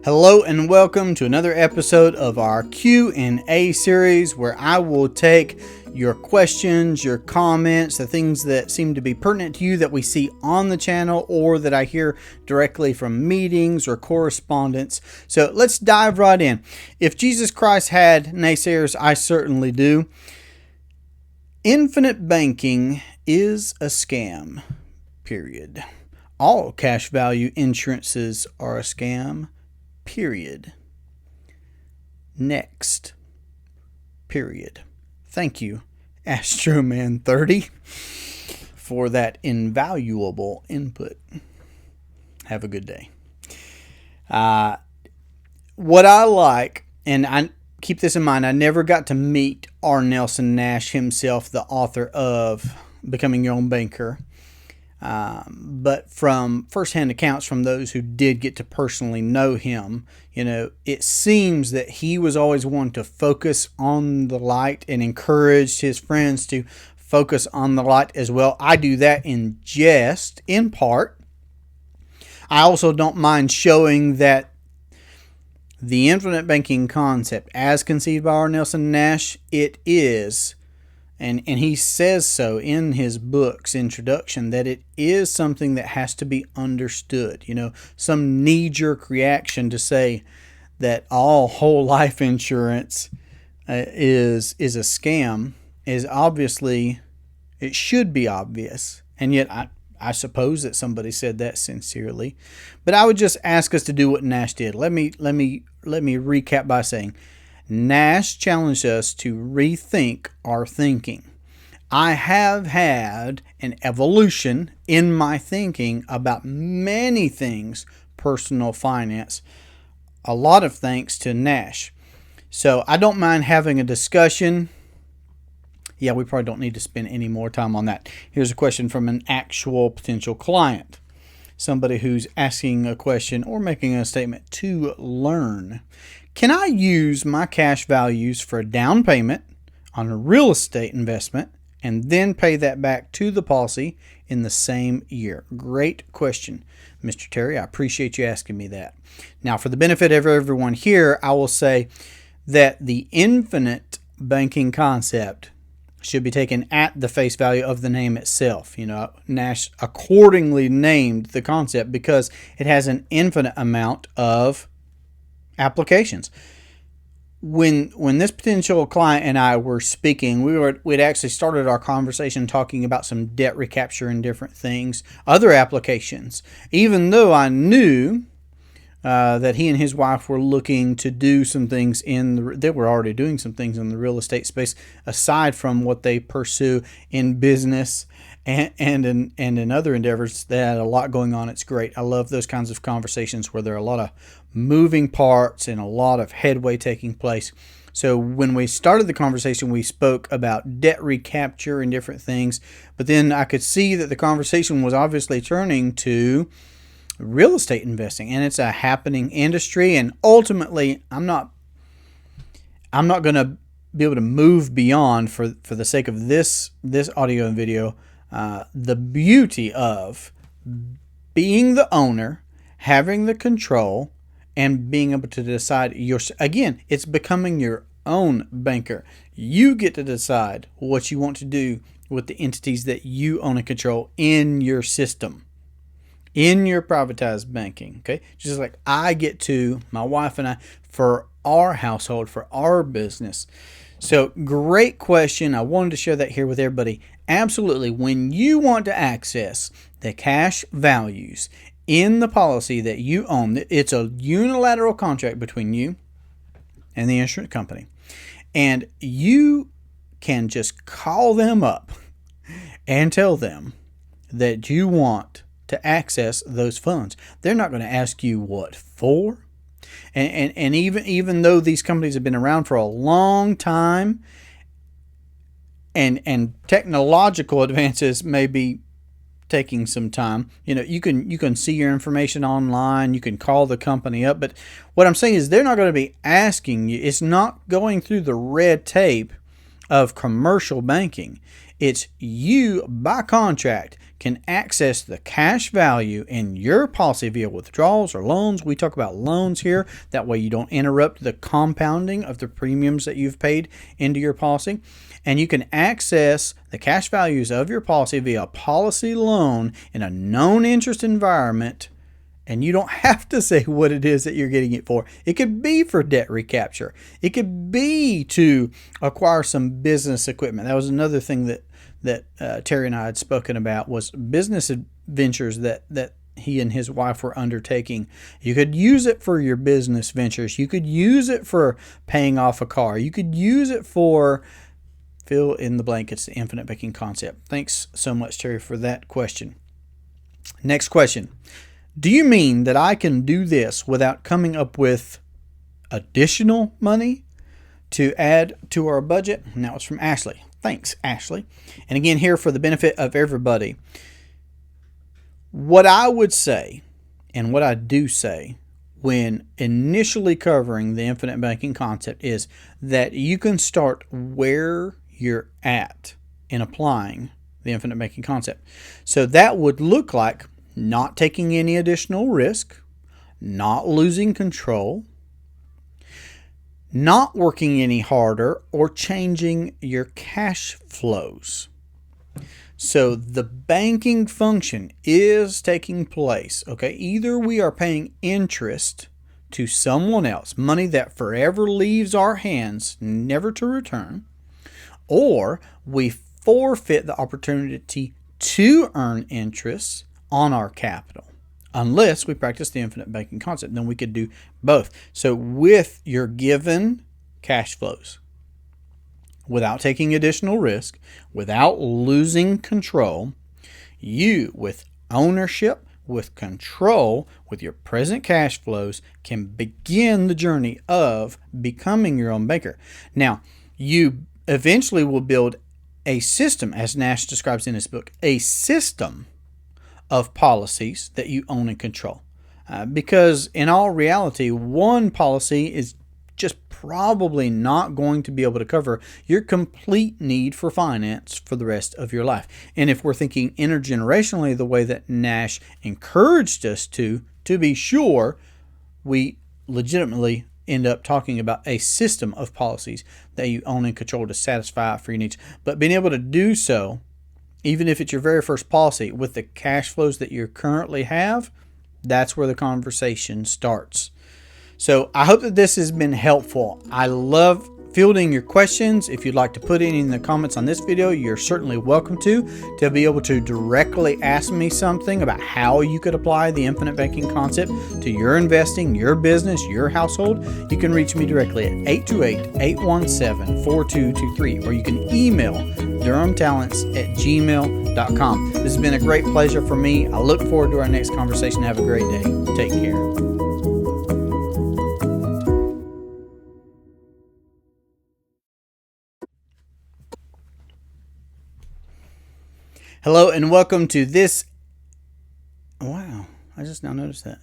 Hello and welcome to another episode of our Q&A series where I will take your questions, your comments, the things that seem to be pertinent to you that we see on the channel or that I hear directly from meetings or correspondence. So let's dive right in. If Jesus Christ had naysayers, I certainly do. Infinite banking is a scam, period. All cash value insurances are a scam, period. Next, period. Thank you, Astroman30, for that invaluable input. Have a good day. What I like, and I keep this in mind, I never got to meet R. Nelson Nash himself, the author of Becoming Your Own Banker. But from firsthand accounts from those who did get to personally know him, it seems that he was always one to focus on the light and encouraged his friends to focus on the light as well. I do that in jest, in part. I also don't mind showing that the infinite banking concept, as conceived by R. Nelson Nash, it is, and he says so in his book's introduction, that it is something that has to be understood. Some knee-jerk reaction to say that all whole life insurance is a scam is obviously, it should be obvious. And yet I suppose that somebody said that sincerely. But I would just ask us to do what Nash did. Let me recap by saying, Nash challenged us to rethink our thinking. I have had an evolution in my thinking about many things personal finance, a lot of thanks to Nash. So I don't mind having a discussion. Yeah, we probably don't need to spend any more time on that. Here's a question from an actual potential client. Somebody who's asking a question or making a statement to learn. Can I use my cash values for a down payment on a real estate investment and then pay that back to the policy in the same year? Great question, Mr. Terry. I appreciate you asking me that. Now, for the benefit of everyone here, I will say that the infinite banking concept should be taken at the face value of the name itself. Nash accordingly named the concept because it has an infinite amount of applications. When this potential client and I were speaking, we'd actually started our conversation talking about some debt recapture and different things, other applications. Even though I knew that he and his wife were looking to do some things they were already doing some things in the real estate space, aside from what they pursue in business and in other endeavors. They had a lot going on. It's great. I love those kinds of conversations where there are a lot of moving parts and a lot of headway taking place. So when we started the conversation, we spoke about debt recapture and different things, but then I could see that the conversation was obviously turning to real estate investing, and it's a happening industry. And ultimately, I'm not going to be able to move beyond for the sake of this audio and video, the beauty of being the owner, having the control, and being able to decide again, it's becoming your own banker. You get to decide what you want to do with the entities that you own and control in your system, in your privatized banking. Okay, just like I get to, my wife and I, for our household, for our business. So great question. I wanted to share that here with everybody. Absolutely. When you want to access the cash values in the policy that you own, it's a unilateral contract between you and the insurance company. And you can just call them up and tell them that you want to access those funds. They're not going to ask you what for. And even though these companies have been around for a long time and technological advances may be taking some time, you can see your information online, you can call the company up, but what I'm saying is they're not going to be asking you. It's not going through the red tape of commercial banking. It's you by contract can access the cash value in your policy via withdrawals or loans. We talk about loans here. That way you don't interrupt the compounding of the premiums that you've paid into your policy. And you can access the cash values of your policy via a policy loan in a known interest environment. And you don't have to say what it is that you're getting it for. It could be for debt recapture. It could be to acquire some business equipment. That was another thing that Terry and I had spoken about, was business ventures that he and his wife were undertaking. You could use it for your business ventures. You could use it for paying off a car. You could use it for fill in the blank. It's the infinite banking concept. Thanks so much, Terry, for that question. Next question. Do you mean that I can do this without coming up with additional money to add to our budget? And that was from Ashley. Thanks, Ashley. And again, here for the benefit of everybody, what I would say and what I do say when initially covering the infinite banking concept is that you can start where you're at in applying the infinite banking concept. So that would look like not taking any additional risk, not losing control, not working any harder, or changing your cash flows. So the banking function is taking place. Okay, either we are paying interest to someone else, money that forever leaves our hands, never to return, or we forfeit the opportunity to earn interest on our capital. Unless we practice the infinite banking concept, then we could do both. So with your given cash flows, without taking additional risk, without losing control, you, with ownership, with control, with your present cash flows, can begin the journey of becoming your own banker. Now, you eventually will build a system, as Nash describes in his book, a system of policies that you own and control. Because in all reality, one policy is just probably not going to be able to cover your complete need for finance for the rest of your life. And if we're thinking intergenerationally, the way that Nash encouraged us to be sure, we legitimately end up talking about a system of policies that you own and control to satisfy for your needs. But being able to do so, even if it's your very first policy, with the cash flows that you currently have, that's where the conversation starts. So I hope that this has been helpful. I love fielding your questions. If you'd like to put any in the comments on this video, you're certainly welcome to be able to directly ask me something about how you could apply the infinite banking concept to your investing, your business, your household. You can reach me directly at 828-817-4223, or you can email durhamtalents@gmail.com. This has been a great pleasure for me. I look forward to our next conversation. Have a great day. Take care. Hello and welcome to this. Wow, I just now noticed that.